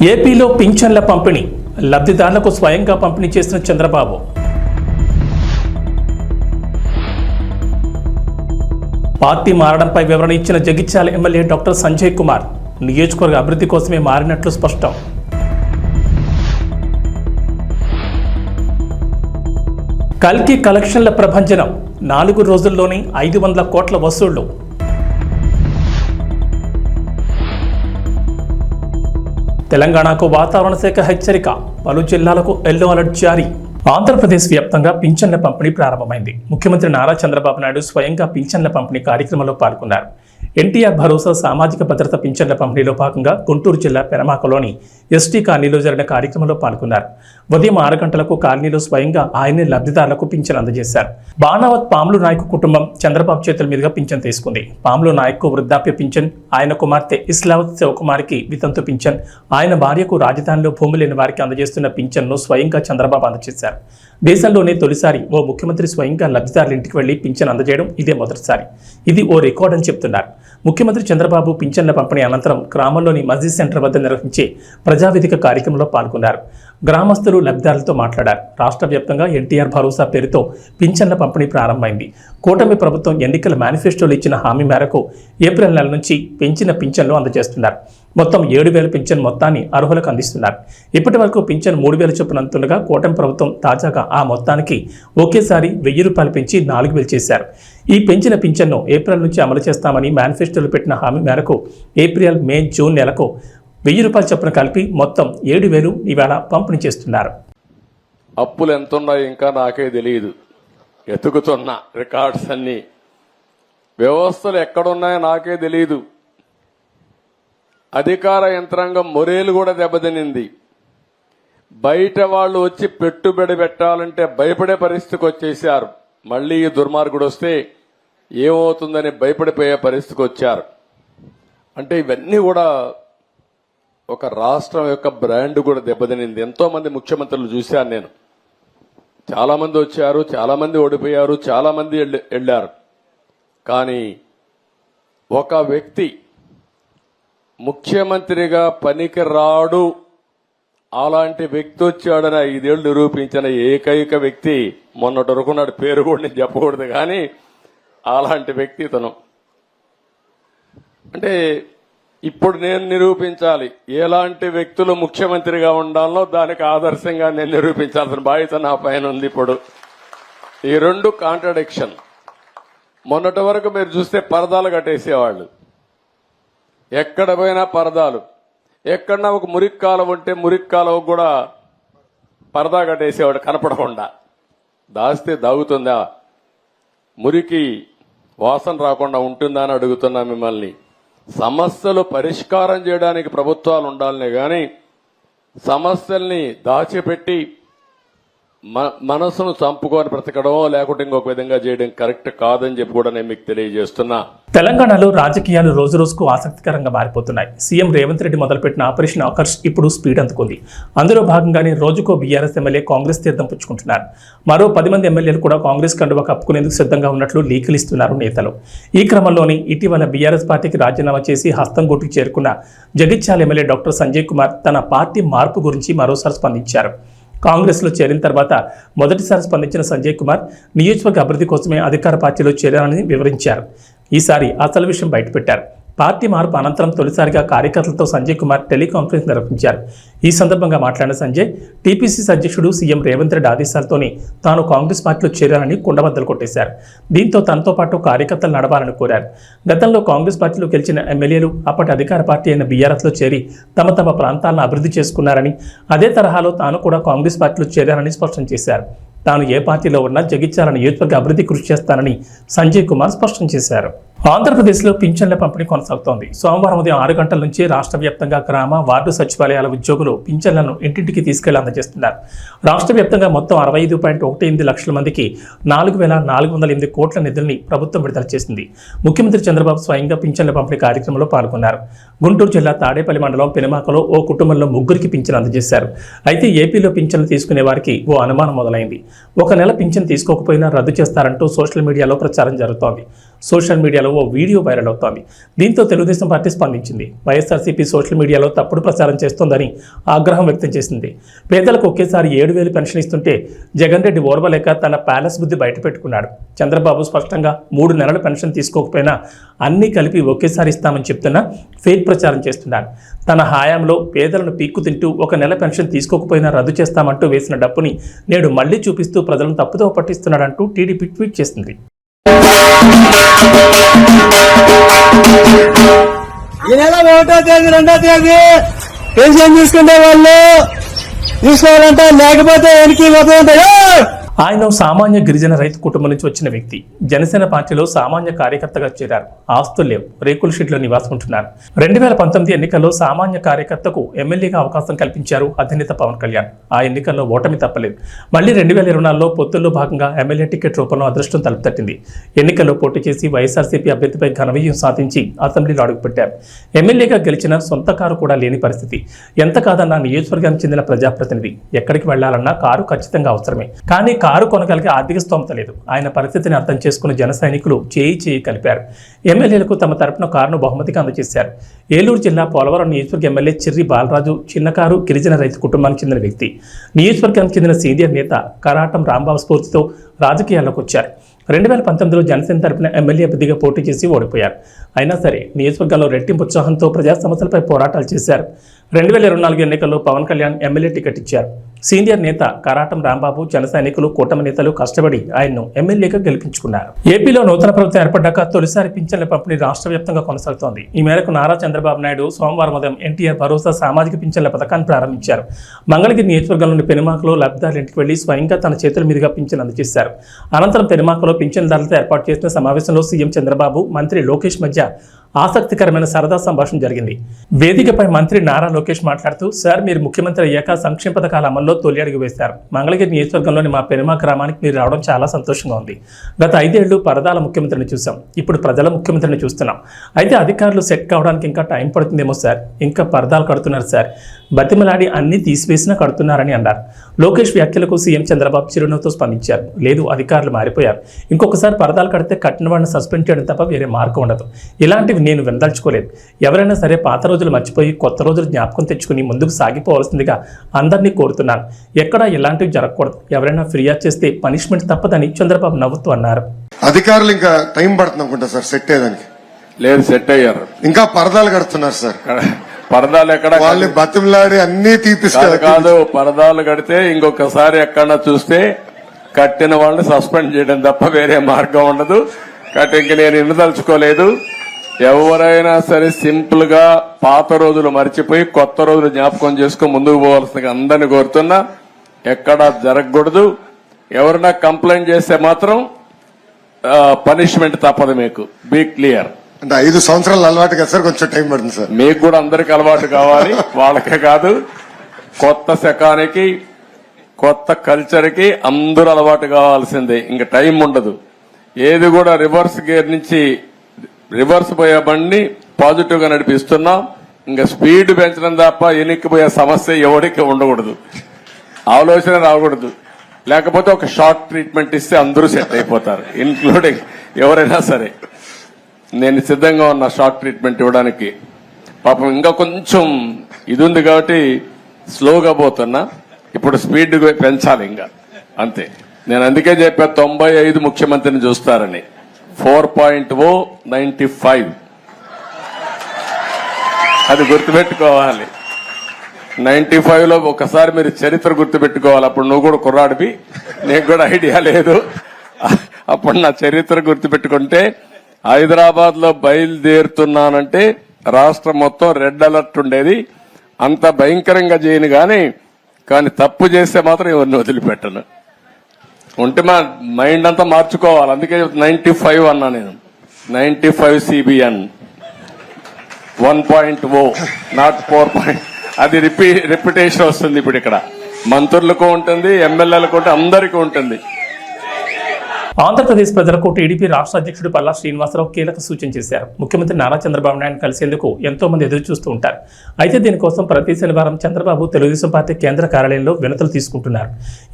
ఏపీలో పింఛన్ల పంపిణీ లబ్ధిదారులకు స్వయంగా పంపిణీ చేసిన చంద్రబాబు. పార్టీ మారడంపై వివరణ ఇచ్చిన జగిత్యాల ఎమ్మెల్యే డాక్టర్ సంజయ్ కుమార్. నియోజకవర్గ అభివృద్ధి కోసమే మారినట్లు స్పష్టం. కల్కి కలెక్షన్ల ప్రభంజనం 4 రోజుల్లోనే 500 కోట్ల వసూళ్లు. తెలంగాణకు వాతావరణ శాఖ హెచ్చరిక, పలు జిల్లాలకు ఎల్లో అలర్ట్ జారీ. ఆంధ్రప్రదేశ్ వ్యాప్తంగా పింఛన్ల పంపిణీ ప్రారంభమైంది. ముఖ్యమంత్రి నారా చంద్రబాబు నాయుడు స్వయంగా పింఛన్ల పంపిణీ కార్యక్రమంలో పాల్గొన్నారు. ఎన్టీఆర్ భరోసా సామాజిక భద్రత పింఛన్ల పంపిణీలో భాగంగా గుంటూరు జిల్లా పెనమాకలోని ఎస్టీ కాలనీలో జరిగిన కార్యక్రమంలో పాల్గొన్నారు. ఉదయం 6 గంటలకు కాలనీలో స్వయంగా ఆయనే లబ్ధిదారులకు పింఛన్ అందజేశారు. బాణావత్ పాములు నాయకు కుటుంబం చంద్రబాబు చేతుల మీదుగా పింఛన్ తీసుకుంది. పాములు నాయకు వృద్ధాప్య పింఛన్, ఆయన కుమార్తె ఇస్లావత్ శివకుమారికి వితంతు పింఛన్, ఆయన భార్యకు రాజధానిలో భూమి లేని వారికి అందజేస్తున్న పింఛన్ను స్వయంగా చంద్రబాబు అందజేశారు. దేశంలోనే తొలిసారి ఓ ముఖ్యమంత్రి స్వయంగా లబ్ధిదారుల ఇంటికి వెళ్లి పింఛన్ అందజేయడం ఇదే మొదటిసారి. ఇది ఓ రికార్డ్ అని చెప్తున్నారు. ముఖ్యమంత్రి చంద్రబాబు పింఛన్ల పంపిణీ అనంతరం గ్రామంలోని మస్జిద్ సెంటర్ వద్ద నిర్వహించే ప్రజావేదిక కార్యక్రమంలో పాల్గొన్నారు. గ్రామస్తులు లబ్ధిదారులతో మాట్లాడారు. రాష్ట్ర వ్యాప్తంగా ఎన్టీఆర్ భరోసా పేరుతో పింఛన్ల పంపిణీ ప్రారంభమైంది. కూటమి ప్రభుత్వం ఎన్నికల మేనిఫెస్టోలో ఇచ్చిన హామీ మేరకు ఏప్రిల్ నెల నుంచి పెంచిన పింఛన్లు అందజేస్తున్నారు. మొత్తం 7,000 పింఛన్ మొత్తాన్ని అర్హులకు అందిస్తున్నారు. ఇప్పటి వరకు పింఛన్ 3,000 చొప్పున అందుతుండగా కూటమి ప్రభుత్వం తాజాగా ఆ మొత్తానికి ఒకేసారి 1,000 రూపాయలు పెంచి 4,000 చేశారు. ఈ పెంచిన పింఛన్ను ఏప్రిల్ నుంచి అమలు చేస్తామని మేనిఫెస్టోలో పెట్టిన హామీ మేరకు ఏప్రిల్, మే, జూన్ నెలకు 1,000 రూపాయల చొప్పున కలిపి మొత్తం 7,000 ఇవాళ పంపిణీ చేస్తున్నారు. అప్పులు ఎంతున్నాయో ఇంకా నాకే తెలియదు. ఎతుకుతున్న రికార్డ్స్ అన్ని, వ్యవస్థలు ఎక్కడున్నాయో నాకే తెలియదు. అధికార యంత్రాంగం మొరేలు కూడా దెబ్బతినింది. బయట వాళ్ళు వచ్చి పెట్టుబడి పెట్టాలంటే భయపడే పరిస్థితికి వచ్చేసారు. మళ్లీ ఈ దుర్మార్గుడు వస్తే ఏమవుతుందని భయపడిపోయే పరిస్థితికి వచ్చారు. అంటే ఇవన్నీ కూడా ఒక రాష్ట్రం యొక్క బ్రాండ్ కూడా దెబ్బతినింది. ఎంతో మంది ముఖ్యమంత్రులు చూశాను నేను. చాలా మంది వచ్చారు, చాలా మంది ఓడిపోయారు, చాలా మంది వెళ్లారు. కానీ ఒక వ్యక్తి ముఖ్యమంత్రిగా పనికి రాడు, అలాంటి వ్యక్తి వచ్చాడని 5 ఏళ్లు నిరూపించిన ఏకైక వ్యక్తి మొన్నటి వరకు నాడు పేరు కూడా నేను చెప్పకూడదు, కానీ అలాంటి వ్యక్తి తను. అంటే ఇప్పుడు నేను నిరూపించాలి ఎలాంటి వ్యక్తులు ముఖ్యమంత్రిగా ఉండాలో, దానికి ఆదర్శంగా నేను నిరూపించాల్సిన బాధ్యత నా పైన ఉంది. ఇప్పుడు ఈ 2 కాంట్రడిక్షన్. మొన్నటి వరకు మీరు చూస్తే పరదాలు కట్టేసేవాళ్ళు, ఎక్కడ పోయినా పరదాలు. ఎక్కడన్నా ఒక మురికి కాలువ ఉంటే మురికి కాలువ కూడా పరదా కట్టేసేవాడు కనపడకుండా. దాస్తే దాగుతుందా? మురికి వాసన రాకుండా ఉంటుందా అని అడుగుతున్నా మిమ్మల్ని. సమస్యలు పరిష్కారం చేయడానికి ప్రభుత్వాలు ఉండాలనే గాని సమస్యల్ని దాచిపెట్టి మనసును చంపుకొని బ్రతకడం లేకుంటే ఇంకొక విధంగా చేయడం కరెక్ట్ కాదని చెప్పి కూడా నేను మీకు తెలియజేస్తున్నా. తెలంగాణలో రాజకీయాలు రోజు రోజుకు ఆసక్తికరంగా మారిపోతున్నాయి. సీఎం రేవంత్ రెడ్డి మొదలుపెట్టిన ఆపరేషన్ ఆకర్ష్ ఇప్పుడు స్పీడ్ అందుకుంది. అందులో భాగంగానే రోజుకో బీఆర్ఎస్ ఎమ్మెల్యే కాంగ్రెస్ తీర్థం పుచ్చుకుంటున్నారు. మరో 10 మంది ఎమ్మెల్యేలు కూడా కాంగ్రెస్ కండువా కప్పుకునేందుకు సిద్ధంగా ఉన్నట్లు లీకులు ఇస్తున్నారు నేతలు. ఈ క్రమంలోనే ఇటీవల బీఆర్ఎస్ పార్టీకి రాజీనామా చేసి హస్తం గుట్టుకు చేరుకున్న జగిత్యాల ఎమ్మెల్యే డాక్టర్ సంజయ్ కుమార్ తన పార్టీ మార్పు గురించి మరోసారి స్పందించారు. కాంగ్రెస్లో చేరిన తర్వాత మొదటిసారి స్పందించిన సంజయ్ కుమార్ నియోజకవర్గ అభివృద్ధి కోసమే అధికార పార్టీలో చేరారని వివరించారు. ఈసారి అసలు విషయం బయటపెట్టారు. పార్టీ మార్పు అనంతరం తొలిసారిగా కార్యకర్తలతో సంజయ్ కుమార్ టెలికాన్ఫరెన్స్ నిర్వహించారు. ఈ సందర్భంగా మాట్లాడిన సంజయ్ టీపీసీసీ అధ్యక్షుడు సీఎం రేవంత్ రెడ్డి ఆదేశాలతోనే తాను కాంగ్రెస్ పార్టీలో చేరారని కుండబద్దలు కొట్టేశారు. దీంతో తనతో పాటు కార్యకర్తలు నడవాలని కోరారు. గతంలో కాంగ్రెస్ పార్టీలో గెలిచిన ఎమ్మెల్యేలు అప్పటి అధికార పార్టీ అయిన బీఆర్ఎస్లో చేరి తమ తమ ప్రాంతాలను అభివృద్ధి చేసుకున్నారని, అదే తరహాలో తాను కూడా కాంగ్రెస్ పార్టీలో చేరారని స్పష్టం చేశారు. తాను ఏ పార్టీలో ఉన్నా జగిత్యాల నియోజకవర్గ అభివృద్ధి కృషి చేస్తానని సంజయ్ కుమార్ స్పష్టం చేశారు. ఆంధ్రప్రదేశ్లో పింఛన్ల పంపిణీ కొనసాగుతోంది. సోమవారం ఉదయం 6 గంటల నుంచి రాష్ట్ర వ్యాప్తంగా గ్రామ, వార్డు సచివాలయాల ఉద్యోగులు పింఛన్లను ఇంటింటికి తీసుకెళ్లి అందజేస్తున్నారు. రాష్ట్ర వ్యాప్తంగా మొత్తం 65.18 లక్షల మందికి 4,408 కోట్ల నిధుల్ని ప్రభుత్వం విడుదల చేసింది. ముఖ్యమంత్రి చంద్రబాబు స్వయంగా పింఛన్ల పంపిణీ కార్యక్రమంలో పాల్గొన్నారు. గుంటూరు జిల్లా తాడేపల్లి మండలం పెనుమాకలో ఓ కుటుంబంలో 3కి పింఛన్ అందజేశారు. అయితే ఏపీలో పింఛన్లు తీసుకునే వారికి ఓ అనుమానం మొదలైంది. 1 నెల పింఛన్ తీసుకోకపోయినా రద్దు చేస్తారంటూ సోషల్ మీడియాలో ప్రచారం జరుగుతోంది. సోషల్ మీడియాలో ఓ వీడియో వైరల్ అవుతోంది. దీంతో తెలుగుదేశం పార్టీ స్పందించింది. వైఎస్ఆర్సీపీ సోషల్ మీడియాలో తప్పుడు ప్రచారం చేస్తోందని ఆగ్రహం వ్యక్తం చేసింది. పేదలకు ఒకేసారి 7,000 పెన్షన్ ఇస్తుంటే జగన్ రెడ్డి ఓర్వలేక తన ప్యాలెస్ బుద్ధి బయటపెట్టుకున్నాడు. చంద్రబాబు స్పష్టంగా 3 నెలల పెన్షన్ తీసుకోకపోయినా అన్నీ కలిపి ఒకేసారి ఇస్తామని చెప్తున్నా ఫేక్ ప్రచారం చేస్తున్నాడు. తన హయాంలో పేదలను పీక్కు తింటూ 1 నెల పెన్షన్ తీసుకోకపోయినా రద్దు చేస్తామంటూ వేసిన డప్పుని నేడు మళ్లీ చూపిస్తూ ప్రజలను తప్పుదో పట్టిస్తున్నాడంటూ టీడీపీ ట్వీట్ చేసింది. ఈ నెల 1వ తేదీ 2వ తేదీ పెన్షన్ తీసుకునే వాళ్ళు తీసుకోవాలంటే లేకపోతే వెనక్కి పోతుంటాడు. ఆయన సామాన్య గిరిజన రైతు కుటుంబం నుంచి వచ్చిన వ్యక్తి. జనసేన పార్టీలో సామాన్య కార్యకర్తగా చేరారు. ఆస్తులు లేవు, రేకుల షీట్లో నివాసం ఉంటున్నారు. 2019 ఎన్నికల్లో సామాన్య కార్యకర్తకు ఎమ్మెల్యేగా అవకాశం కల్పించారు అధినేత పవన్ కళ్యాణ్. ఆ ఎన్నికల్లో ఓటమి తప్పలేదు. మళ్లీ 2024లో పొత్తుల్లో భాగంగా ఎమ్మెల్యే టికెట్ రూపంలో అదృష్టం తలుపు తట్టింది. ఎన్నికల్లో పోటీ చేసి వైఎస్ఆర్సీపీ అభ్యర్థిపై ఘన విజయం సాధించి అసెంబ్లీలో అడుగుపెట్టారు. ఎమ్మెల్యేగా గెలిచిన సొంత కారు కూడా లేని పరిస్థితి. ఎంత కాదన్నా నియోజకవర్గానికి చెందిన ప్రజాప్రతినిధి ఎక్కడికి వెళ్లాలన్నా కారు ఖచ్చితంగా అవసరమే. కానీ కారు కొనగలిగే ఆర్థిక స్తోమత లేదు. ఆయన పరిస్థితిని అర్థం చేసుకున్న జన సైనికులు చేయి కలిపారు. ఎమ్మెల్యేలకు తమ తరపున కారును బహుమతిగా అందజేశారు. ఏలూరు జిల్లా పోలవరం నియోజకవర్గ ఎమ్మెల్యే చిర్రి బాలరాజు చిన్నకారు గిరిజన రైతు కుటుంబానికి చెందిన వ్యక్తి. నియోజకవర్గానికి చెందిన సీనియర్ నేత కరాటం రాంబాబు స్ఫూర్తితో రాజకీయాల్లోకి వచ్చారు. 2019లో జనసేన తరపున ఎమ్మెల్యే అభ్యర్థిగా పోటీ చేసి ఓడిపోయారు. అయినా సరే నియోజకవర్గంలో రెట్టింపు ఉత్సాహంతో ప్రజా సమస్యలపై పోరాటాలు చేశారు. 2024 ఎన్నికల్లో పవన్ కళ్యాణ్ ఎమ్మెల్యే టికెట్ ఇచ్చారు. సీనియర్ నేత కరాటం రాంబాబు, జన సైనికులు, కూటమి నేతలు కష్టపడి ఆయన్ను ఎమ్మెల్యేగా గెలిపించుకున్నారు. ఏపీలో నూతన ప్రభుత్వం ఏర్పడ్డాక తొలిసారి పింఛన్ల పంపిణీ రాష్ట్ర వ్యాప్తంగా కొనసాగుతోంది. ఈ మేరకు నారా చంద్రబాబు నాయుడు సోమవారం ఉదయం ఎన్టీఆర్ భరోసా సామాజిక పింఛన్ల పథకాన్ని ప్రారంభించారు. మంగళగిరి నియోజకవర్గంలోని పెనుమాకలో లబ్ధిదారుల ఇంటికి వెళ్లి స్వయంగా తన చేతుల మీదుగా పింఛన్ అందజేశారు. అనంతరం పెనుమాకలో పింఛన్దారులతో ఏర్పాటు చేసిన సమావేశంలో సీఎం చంద్రబాబు, మంత్రి లోకేష్ మధ్య ఆసక్తికరమైన సరదా సంభాషణ జరిగింది. వేదికపై మంత్రి నారా లోకేష్ మాట్లాడుతూ, సార్ మీరు ముఖ్యమంత్రి అయ్యాక సంక్షేమ పథకాల అమల్లో తొలి అడుగు వేశారు. మంగళగిరి నియోజకవర్గంలోని మా పెనుమా గ్రామానికి మీరు రావడం చాలా సంతోషంగా ఉంది. గత 5 ఏళ్లు పరదాల ముఖ్యమంత్రిని చూసాం, ఇప్పుడు ప్రజల ముఖ్యమంత్రిని చూస్తున్నాం. అయితే అధికారులు సెట్ కావడానికి ఇంకా టైం పడుతుందేమో సార్. ఇంకా పరదాలు కడుతున్నారు సార్, బతిమలాడి అన్ని తీసివేసినా కడుతున్నారని అన్నారు. లోకేష్ వ్యాఖ్యలకు సీఎం చంద్రబాబు చిరునవ్వుతో స్పందించారు. లేదు, అధికారులు మారిపోయారు. ఇంకొకసారి పరదాలు కడితే కట్టిన వాడిని సస్పెండ్ చేయడం తప్ప వేరే మార్గం ఉండదు. ఇలాంటివి నేను వినదలుచుకోలేదు. ఎవరైనా సరే పాత రోజులు మర్చిపోయి కొత్త రోజులు జ్ఞాపకం తెచ్చుకుని ముందుకు సాగిపోవాల్సిందిగా అందరినీ కోరుతున్నాను. ఎక్కడా ఇలాంటివి జరగకూడదు. ఎవరైనా ఫిర్యాదు చేస్తే పనిష్మెంట్ తప్పదని చంద్రబాబు నవ్వుతూ అన్నారు. అధికారులు ఇంకా టైం పడుతుంది అనుకుంటా సార్ సెట్ అయ్యేదానికి. లేదు, సెట్ అయ్యారు. ఇంకా పరదాలు కడుతున్నారు సార్. పరదాలు ఎక్కడ వాళ్ళు బతిమలాడి అన్ని తీపిస్తారు కాదు. పరదాలు కడితే ఇంకొకసారి ఎక్కడన్నా చూస్తే కట్టిన వాళ్ళని సస్పెండ్ చేయడం తప్ప వేరే మార్గం ఉండదు. కాబట్టి ఇంక నేను వినదలుచుకోలేదు. ఎవరైనా సరే సింపుల్ గా పాత రోజులు మర్చిపోయి కొత్త రోజులు జ్ఞాపకం చేసుకుని ముందుకు పోవాల్సిందిగా అందరిని కోరుతున్నా. ఎక్కడా జరగకూడదు. ఎవరైనా కంప్లైంట్ చేస్తే మాత్రం పనిష్మెంట్ తప్పదు. మీకు బీ క్లియర్. అంటే 5 సంవత్సరాలు అలవాటు కదా సార్, కొంచెం టైం పడుతుంది సార్. మీకు కూడా అందరికి అలవాటు కావాలి, వాళ్ళకే కాదు. కొత్త శకానికి, కొత్త కల్చర్ కి అందరూ అలవాటు కావాల్సిందే. ఇంకా టైం ఉండదు. ఏది కూడా రివర్స్ గేర్ నుంచి రివర్స్ పోయే బండిని పాజిటివ్ గా నడిపిస్తున్నాం. ఇంకా స్పీడ్ పెంచడం తప్ప ఎనిక్కిపోయే సమస్య ఎవరికి ఉండకూడదు. ఆలోచన రాకూడదు. లేకపోతే ఒక షార్ట్ ట్రీట్మెంట్ ఇస్తే అందరూ సెట్ అయిపోతారు, ఇన్క్లూడింగ్ ఎవరైనా సరే. నేను సిద్ధంగా ఉన్నా షార్ట్ ట్రీట్మెంట్ ఇవ్వడానికి. పాపం ఇంకా కొంచెం ఇది ఉంది కాబట్టి స్లోగా పోతున్నా. ఇప్పుడు స్పీడ్ పెంచాలి ఇంకా, అంతే. నేను అందుకే చెప్పా 95 ముఖ్యమంత్రిని చూస్తారని. 4.0 95 అది గుర్తుపెట్టుకోవాలి. 95లో ఒకసారి మీరు చరిత్ర గుర్తుపెట్టుకోవాలి. అప్పుడు నువ్వు కూడా కుర్రాడివి, నీకు కూడా ఐడియా లేదు. అప్పుడు నా చరిత్ర గుర్తుపెట్టుకుంటే, హైదరాబాద్ లో బయలుదేరుతున్నానంటే రాష్ట్రం మొత్తం రెడ్ అలర్ట్ ఉండేది. అంత భయంకరంగా చేయను కానీ తప్పు చేస్తే మాత్రం ఎవరిని వదిలిపెట్టను. ఉంటే మా మైండ్ అంతా మార్చుకోవాలి. అందుకే 95 అన్నా నేను. 95 CBN 1.0 నాట్ 4. అది రిపిటేషన్ వస్తుంది. ఇప్పుడు ఇక్కడ మంత్రులకు ఉంటుంది, ఎమ్మెల్యేలకు ఉంటుంది, అందరికీ ఉంటుంది. ఆంధ్రప్రదేశ్ ప్రజలకు టీడీపీ రాష్ట్ర అధ్యక్షుడు పల్లా శ్రీనివాసరావు కీలక సూచన చేశారు. ముఖ్యమంత్రి నారా చంద్రబాబు నాయుడు కలిసేందుకు ఎంతో మంది ఎదురు చూస్తూ ఉంటారు. అయితే దీనికోసం ప్రతి శనివారం చంద్రబాబు తెలుగుదేశం పార్టీ కేంద్ర కార్యాలయంలో వినతులు తీసుకుంటున్నారు.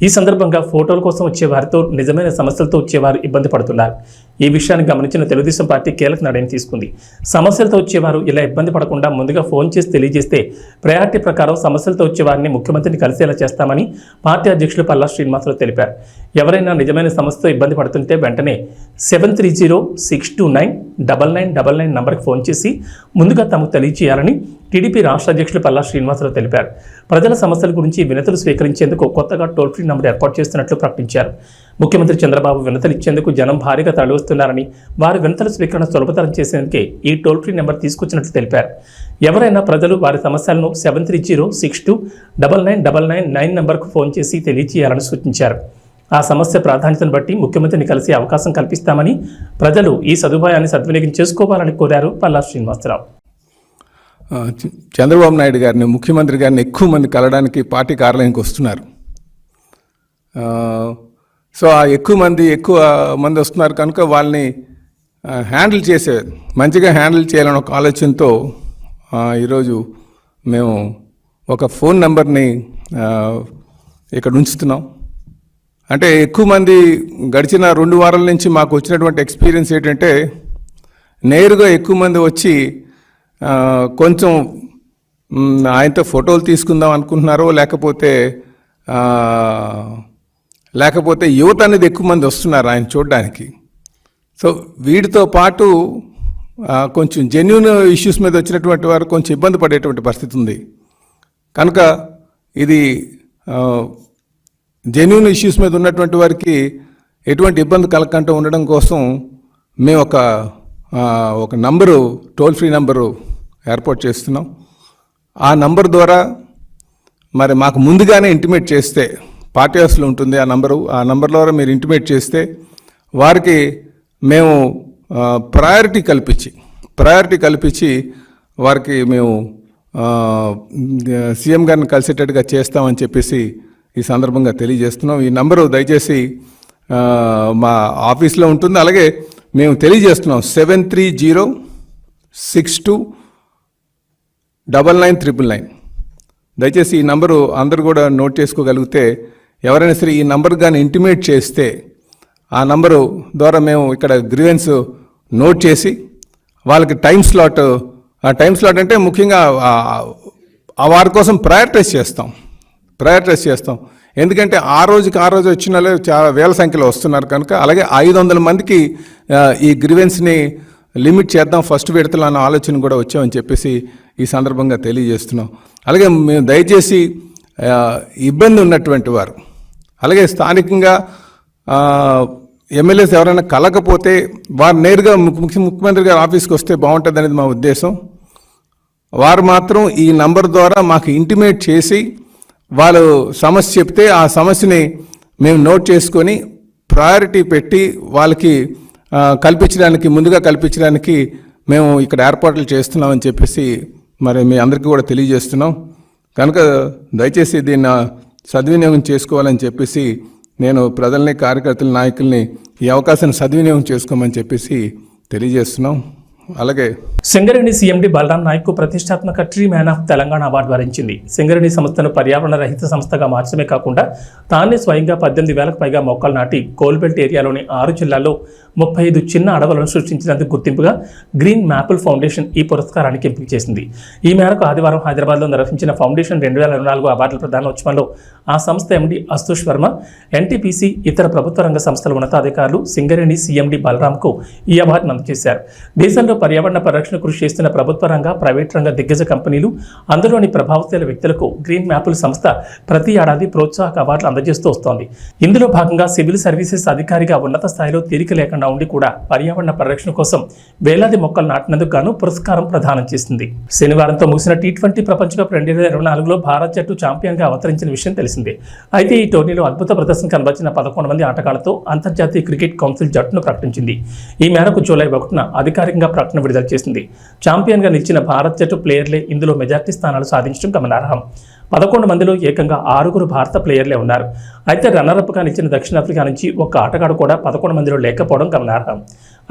ఈ సందర్భంగా ఫోటోల కోసం వచ్చే వారితో, నిజమైన సమస్యలతో వచ్చేవారు ఇబ్బంది పడుతున్నారు. ఈ విషయాన్ని గమనించిన తెలుగుదేశం పార్టీ కీలక నిర్ణయం తీసుకుంది. సమస్యలతో వచ్చేవారు ఇలా ఇబ్బంది పడకుండా ముందుగా ఫోన్ చేసి తెలియజేస్తే ప్రయారిటీ ప్రకారం సమస్యలతో వచ్చేవారిని ముఖ్యమంత్రిని కలిసేలా చేస్తామని పార్టీ అధ్యక్షులు పల్లా శ్రీనివాసరావు తెలిపారు. ఎవరైనా నిజమైన సమస్యతో ఇబ్బంది పడుతుంటే వెంటనే 7306299999 నంబర్కి ఫోన్ చేసి ముందుగా తమకు తెలియజేయాలని టీడీపీ రాష్ట్ర అధ్యక్షులు పల్లా శ్రీనివాసరావు తెలిపారు. ప్రజల సమస్యల గురించి వినతులు స్వీకరించేందుకు కొత్తగా టోల్ ఫ్రీ నంబర్ ఏర్పాటు చేస్తున్నట్లు ప్రకటించారు. ముఖ్యమంత్రి చంద్రబాబు వినతులు ఇచ్చేందుకు జనం భారీగా తరలివస్తున్నారని, వారి వినతుల స్వీకరణ సులభతరం చేసేందుకే ఈ టోల్ ఫ్రీ నెంబర్ తీసుకొచ్చినట్లు తెలిపారు. ఎవరైనా ప్రజలు వారి సమస్యలను 7306299999 నంబర్కు ఫోన్ చేసి తెలియజేయాలని సూచించారు. ఆ సమస్య ప్రాధాన్యతను బట్టి ముఖ్యమంత్రిని కలిసే అవకాశం కల్పిస్తామని, ప్రజలు ఈ సదుపాయాన్ని సద్వినియోగం చేసుకోవాలని కోరారు పల్లా శ్రీనివాసరావు. చంద్రబాబు నాయుడు గారిని, ముఖ్యమంత్రి గారిని ఎక్కువ మంది కలవడానికి పార్టీ కార్యాలయానికి వస్తున్నారు. సో ఆ ఎక్కువ మంది వస్తున్నారు కనుక వాళ్ళని మంచిగా హ్యాండిల్ చేయాలని ఒక ఆలోచనతో ఈరోజు మేము ఒక ఫోన్ నెంబర్ని ఇక్కడ ఉంచుతున్నాం. అంటే ఎక్కువ మంది గడిచిన 2 వారాల నుంచి మాకు వచ్చినటువంటి ఎక్స్పీరియన్స్ ఏంటంటే, నేరుగా ఎక్కువ మంది వచ్చి కొంచెం ఆయనతో ఫోటోలు తీసుకుందాం అనుకుంటున్నారో, లేకపోతే యువత అనేది ఎక్కువ మంది వస్తున్నారు ఆయన చూడడానికి. సో వీటితో పాటు కొంచెం జెన్యూన్ ఇష్యూస్ మీద వచ్చినటువంటి వారు కొంచెం ఇబ్బంది పడేటువంటి పరిస్థితి ఉంది. కనుక ఇది జెన్యూన్ ఇష్యూస్ మీద ఉన్నటువంటి వారికి ఎటువంటి ఇబ్బంది కలగకుండా ఉండడం కోసం మేము ఒక నంబరు, టోల్ ఫ్రీ నంబరు ఏర్పాటు చేస్తున్నాం. ఆ నంబర్ ద్వారా మరి మాకు ముందుగానే ఇంటిమేట్ చేస్తే, పార్టీ హౌస్లో ఉంటుంది ఆ నంబర్ ద్వారా మీరు ఇంటిమేట్ చేస్తే వారికి మేము ప్రయారిటీ కల్పించి వారికి మేము సీఎం గారిని కలిసేటట్టుగా చేస్తామని చెప్పేసి ఈ సందర్భంగా తెలియజేస్తున్నాం. ఈ నంబరు దయచేసి మా ఆఫీస్లో ఉంటుంది. అలాగే మేము తెలియజేస్తున్నాం 7306299999. దయచేసి ఈ నంబరు అందరూ కూడా నోట్ చేసుకోగలిగితే, ఎవరైనా సరే ఈ నంబర్ కానీ ఇంటిమేట్ చేస్తే ఆ నంబరు ద్వారా మేము ఇక్కడ గ్రీవెన్స్ నోట్ చేసి వాళ్ళకి టైం స్లాట్ అంటే ముఖ్యంగా వారి కోసం ప్రయారిటైజ్ చేస్తాం. ఎందుకంటే ఆ రోజు వచ్చిన వాళ్ళు చాలా వేల సంఖ్యలో వస్తున్నారు కనుక, అలాగే 500 మందికి ఈ గ్రీవెన్స్ని లిమిట్ చేద్దాం ఫస్ట్ విడతలో అన్న ఆలోచన కూడా వచ్చామని చెప్పేసి ఈ సందర్భంగా తెలియజేస్తున్నాం. అలాగే మేము దయచేసి ఇబ్బంది ఉన్నటువంటి వారు, అలాగే స్థానికంగా ఎమ్మెల్యేస్ ఎవరైనా కలకపోతే వారు నేరుగా ముఖ్యమంత్రి గారి ఆఫీస్కి వస్తే బాగుంటుంది అనేది మా ఉద్దేశం. వారు మాత్రం ఈ నంబర్ ద్వారా మాకు ఇంటిమేట్ చేసి వాళ్ళు సమస్య చెప్తే ఆ సమస్యని మేము నోట్ చేసుకొని ప్రయారిటీ పెట్టి వాళ్ళకి ముందుగా కల్పించడానికి మేము ఇక్కడ ఏర్పాట్లు చేస్తున్నామని చెప్పేసి మరి మీ అందరికీ కూడా తెలియజేస్తున్నాం. కనుక దయచేసి దీన్ని సద్వినియోగం చేసుకోవాలని చెప్పేసి నేను ప్రజల్ని, కార్యకర్తల, నాయకుల్ని ఈ అవకాశాన్ని సద్వినియోగం చేసుకోమని చెప్పేసి తెలియజేస్తున్నాం. అలాగే సింగరేణి సీఎండీ బలరాం నాయక్ ప్రతిష్టాత్మక tree man of Telangana award వరించింది. సింగరేణి సంస్థను పర్యావరణ రహిత సంస్థగా మార్చడమే కాకుండా తానే స్వయంగా 18,000కు పైగా మొక్కలు నాటి కోల్బెల్ట్ ఏరియాలోని 6 జిల్లాల్లో 35 చిన్న అడవులను సృష్టించినందుకు గుర్తింపుగా గ్రీన్ మ్యాపుల్ ఫౌండేషన్ ఈ పురస్కారానికి ఎంపిక చేసింది. ఈ మేరకు ఆదివారం హైదరాబాద్లో నిర్వహించిన ఫౌండేషన్ 2024 అవార్డుల ప్రదానోత్సవంలో ఆ సంస్థ ఎండీ అస్తుష్ వర్మ, ఎన్టీపీసీ, ఇతర ప్రభుత్వ రంగ సంస్థల ఉన్నతాధికారులు సింగరేణి సీఎండీ బలరాంకు ఈ అవార్డును అందజేశారు. దేశంలో పర్యావరణ పరిరక్షణ కృషి చేస్తున్న ప్రభుత్వ రంగ, ప్రైవేట్ రంగ దిగ్గజ కంపెనీలు, అందులోని ప్రభావశీల వ్యక్తులకు గ్రీన్ మ్యాపుల్ సంస్థ ప్రతి ఏడాది ప్రోత్సాహక అవార్డులు అందజేస్తూ వస్తోంది. ఇందులో భాగంగా సివిల్ సర్వీసెస్ అధికారిగా ఉన్నత స్థాయిలో తీరిక లేకుండా ఉండి కూడా పర్యావరణ పరిరక్షణ కోసం వేలాది మొక్కలు నాటినందుకు గాను పురస్కారం ప్రదానం చేసింది. శనివారంతో ముగిసిన T20 ప్రపంచ కప్ 2024లో భారత్ జట్టు ఛాంపియన్గా అవతరించిన విషయం తెలిసిందే. అయితే ఈ టోర్నీలో అద్భుత ప్రదర్శన కనబరిచిన 11 మంది ఆటగాళ్లతో అంతర్జాతీయ క్రికెట్ కౌన్సిల్ జట్టును ప్రకటించింది. ఈ మేరకు జూలై 1న అధికారికంగా ప్రకటన విడుదల చేసింది. ఛాంపియన్గా నిలిచిన భారత్ జట్టు ప్లేయర్లే ఇందులో మెజార్టీ స్థానాలు సాధించడం గమనార్హం. 11 మందిలో ఏకంగా 6 భారత ప్లేయర్లే ఉన్నారు. అయితే రన్నరప్గా నిలిచిన దక్షిణాఫ్రికా నుంచి ఒక్క ఆటగాడు కూడా 11 మందిలో లేకపోవడం గమనార్హం.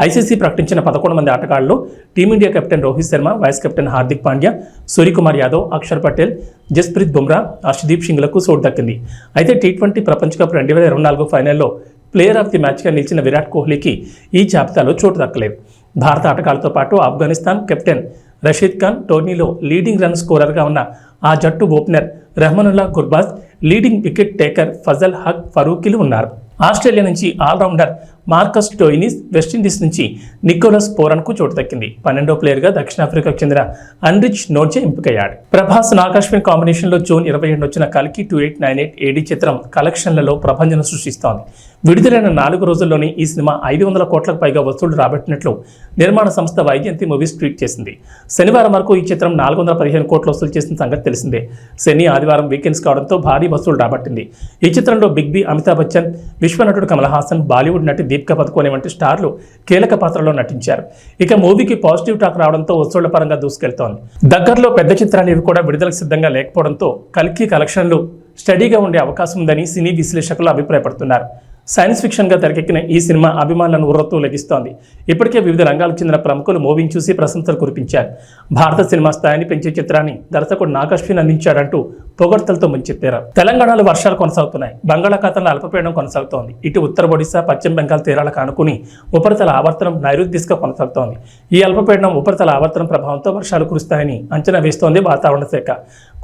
ఐసీసీ ప్రకటించిన 11 మంది ఆటగాళ్లలో team India captain Rohit Sharma, vice captain Hardik Pandya, Suryakumar Yadav, Akshar Patel, Jasprit Bumrah, Harshdeep సింగ్లకు చోటు దక్కింది. అయితే T20 ప్రపంచ కప్ 2024 ఫైనల్లో ప్లేయర్ ఆఫ్ ది మ్యాచ్గా నిలిచిన విరాట్ కోహ్లీకి ఈ జాబితాలో చోటు దక్కలేదు. భారత ఆటగాళ్లతో పాటు ఆఫ్ఘనిస్తాన్ కెప్టెన్ రషీద్ ఖాన్, టోర్నీలో లీడింగ్ రన్ స్కోరర్గా ఉన్న ఆ జట్టు opener Rahmanullah Gurbaz, leading wicket taker Fazal Haq ఫరూకీలు ఉన్నారు. ఆస్ట్రేలియా నుంచి ఆల్రౌండర్ మార్కస్ స్టోయినిస్, వెస్టిండీస్ నుంచి నికోలస్ పోరన్కు చోటు దక్కింది. 12వ ప్లేయర్గా దక్షిణాఫ్రికాకు చెందిన అన్రిచ్ నోర్జే ఎంపికయ్యాడు. ప్రభాస్, నాగాశ్విన్ కాంబినేషన్లో జూన్ 27 వచ్చిన కల్కి 2898 AD చిత్రం కలెక్షన్లలో ప్రభంజనం సృష్టిస్తోంది. విడుదలైన 4 రోజుల్లోనే ఈ సినిమా 500 కోట్లకు పైగా వసూళ్లు రాబట్టినట్లు నిర్మాణ సంస్థ వైజయంతి మూవీస్ ట్వీట్ చేసింది. శనివారం వరకు ఈ చిత్రం 415 కోట్లు వసూలు చేసిన సంగతి తెలిసిందే. శని, ఆదివారం వీకెండ్స్ కావడంతో భారీ వసూలు రాబట్టింది. ఈ చిత్రంలో బిగ్ బి, అమితాబ్ బచ్చన్, విశ్వనటుడు కమల్ హాసన్, బాలీవుడ్ నటి దీపికా పదుకోనే వంటి స్టార్లు కీలక పాత్రలో నటించారు. ఇక మూవీకి పాజిటివ్ టాక్ రావడంతో వసూళ్ల పరంగా దూసుకెళ్తోంది. దగ్గరలో పెద్ద చిత్రాలు ఇవి కూడా విడుదలకు సిద్ధంగా లేకపోవడంతో కల్కి కలెక్షన్లు స్టడీగా ఉండే అవకాశం ఉందని సినీ విశ్లేషకులు అభిప్రాయపడుతున్నారు. సైన్స్ ఫిక్షన్గా తెరకెక్కిన ఈ సినిమా అభిమానులను ఉర్రతూ లెగిస్తోంది. ఇప్పటికే వివిధ రంగాలకు చెందిన ప్రముఖులు మూవీని చూసి ప్రశంసలు కురిపించారు. భారత సినిమా స్థాయిని పెంచే చిత్రాన్ని దర్శకుడు నాగాశ్విన్ అందించాడంటూ పొగడ్తలతో ముంచెత్తారు. తెలంగాణలో వర్షాలు కొనసాగుతున్నాయి. బంగాళాఖాతంలో అల్పపీడనం కొనసాగుతోంది. ఇటు ఉత్తర ఒడిశా, పశ్చిమ బెంగాల్ తీరాలకు ఆనుకుని ఉపరితల ఆవర్తనం నైరుతి దిశగా కొనసాగుతోంది. ఈ అల్పపీడనం ఉపరితల ఆవర్తనం ప్రభావంతో వర్షాలు కురుస్తాయని అంచనా వేస్తోంది వాతావరణ శాఖ.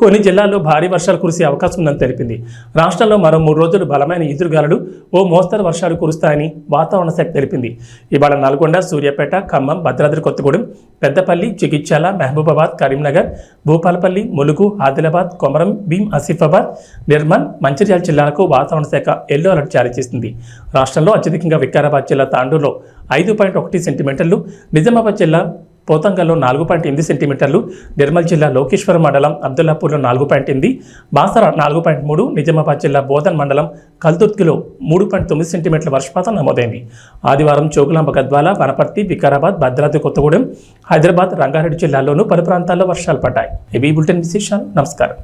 కొన్ని జిల్లాల్లో భారీ వర్షాలు కురిసే అవకాశం ఉందని తెలిపింది. రాష్ట్రంలో మరో 3 రోజులు బలమైన ఈదురుగాలులు, ఓ మోస్తరు వర్షాలు కురుస్తాయని వాతావరణ శాఖ తెలిపింది. ఇవాళ నల్గొండ, సూర్యాపేట, ఖమ్మం, భద్రాద్రి కొత్తగూడెం, పెద్దపల్లి, జగిత్యాల, మహబూబాబాద్, కరీంనగర్, భూపాలపల్లి, ములుగు, ఆదిలాబాద్, కొమరం భీం, ఆసిఫాబాద్, నిర్మల్, మంచిర్యాల జిల్లాలకు వాతావరణ శాఖ ఎల్లో అలర్ట్ జారీ చేసింది. రాష్ట్రంలో అత్యధికంగా వికారాబాద్ జిల్లా తాండూరులో 5.1 సెంటీమీటర్లు, నిజామాబాద్ జిల్లా పోతంగల్లో 4.8 సెంటీమీటర్లు, నిర్మల్ జిల్లా లోకేశ్వరం మండలం అబ్దుల్లాపూర్లో 4.8, బాసర 4.3, నిజామాబాద్ జిల్లా బోధన్ మండలం కల్దుర్తిలో 3.9 సెంటీమీటర్ల వర్షపాతం నమోదైంది. ఆదివారం జోగులాంబ, గద్వాల, వనపర్తి, వికారాబాద్, భద్రాద్రి కొత్తగూడెం, హైదరాబాద్, రంగారెడ్డి జిల్లాల్లోనూ పలు ప్రాంతాల్లో వర్షాలు పడ్డాయి. ఇవి బులెటిన్ విశేషాలు. నమస్కారం.